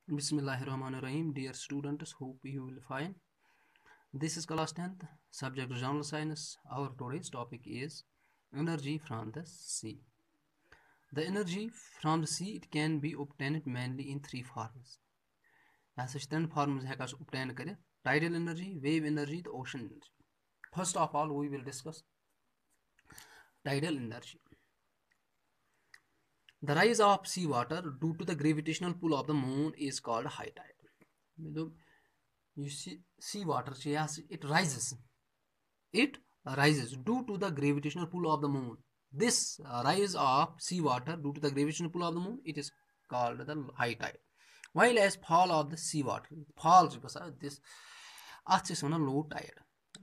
Bismillahirrahmanirrahim. Dear students, hope you will fine. This is class 10th, subject general science. Our today's topic is energy from the sea. The energy from the sea it can be obtained mainly in three forms. As ten forms hekas obtain kare tidal energy, wave energy, the ocean energy. First of all, we will discuss tidal energy. The rise of seawater due to the gravitational pull of the moon is called high tide. You see, seawater, it rises. It rises due to the gravitational pull of the moon. This rise of seawater due to the gravitational pull of the moon, it is called the high tide. While as fall of the seawater, falls because this is on a low tide.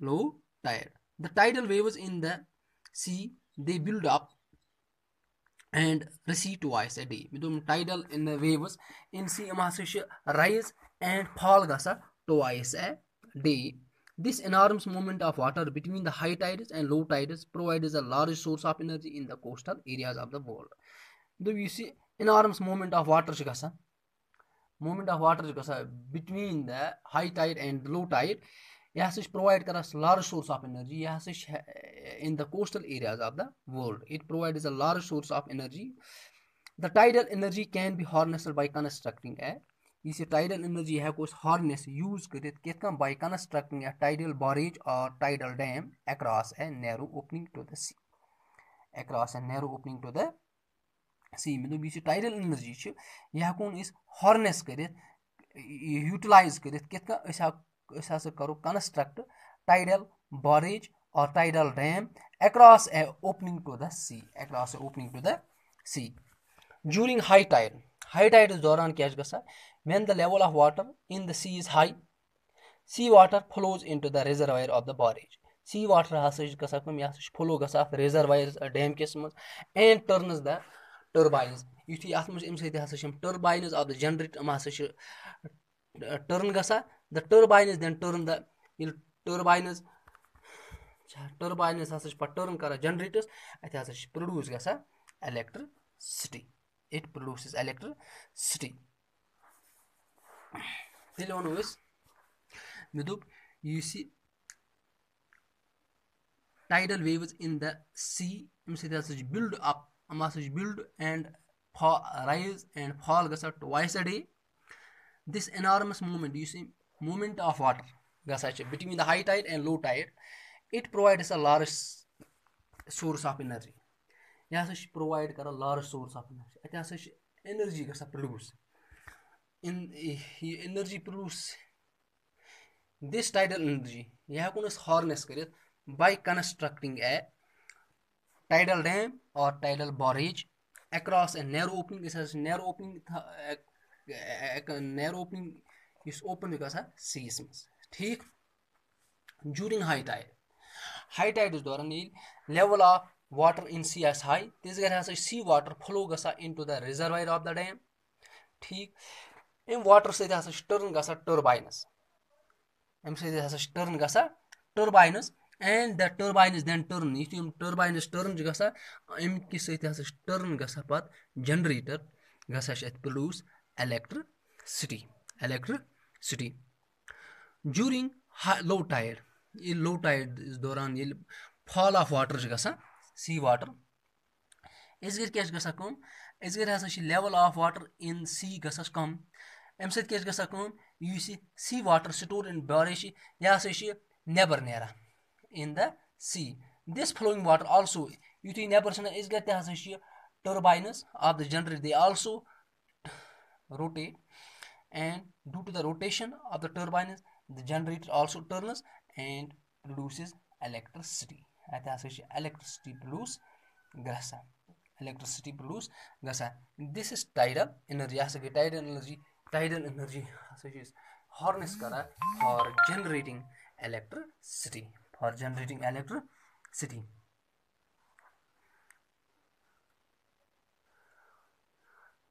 Low tide. The tidal waves in the sea they build up and recede twice a day. Tidal in the waves in sea rise and fall twice a day. This enormous movement of water between the high tides and low tides provides a large source of energy in the coastal areas of the world. Though you see enormous movement of water between the high tide and low tide, it provide us large source of energy. In the coastal areas of the world, it provides a large source of energy. The tidal energy can be harnessed by constructing a tidal energy harness use by constructing a tidal barrage or tidal dam across a narrow opening to the sea. Tidal energy is harness utilize construct tidal barrage or tidal dam across a opening to the sea. During high tide is doran when the level of water in the sea is high, sea water flows into the reservoir of the barrage. Sea water flow reservoirs dam and turns the turbines. Turbines of the generator turn the turbines then turn the turbines turn generators produce electricity. It produces electricity. You see tidal waves in the sea build up build and rise and fall twice a day. This enormous movement, movement of water between the high tide and low tide, it provides a large source of energy. Provide a large source of energy. Energy produce in energy produce this tidal energy harness by constructing a tidal dam or tidal barrage across a narrow opening. This has narrow opening is open because of seasons. During high tide is the level of water in sea is high. This has sea water flow into the reservoir of the dam. In water turn turbines. Turbines and the turbines then turn. If you turbines turn turn generator produce electricity. During low tide is doran fall of water sea water is level of water in sea come. You see sea water stored in barrage never nera in the sea. This flowing water also never is turbines of the generator, they also rotate, and due to the rotation of the turbines the generator also turns and produces electricity. Electricity produce this is tidal energy. Tidal energy is harness for generating electricity.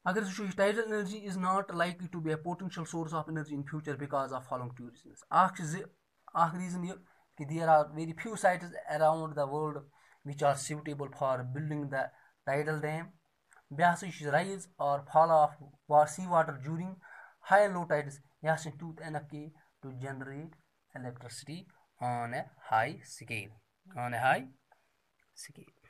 Tidal energy is not likely to be a potential source of energy in future because of following two reasons. Reason there are very few sites around the world which are suitable for building the tidal dam. Rise or fall of sea water during high and low tides, yes, tooth enough key to generate electricity on a high scale. On a high scale.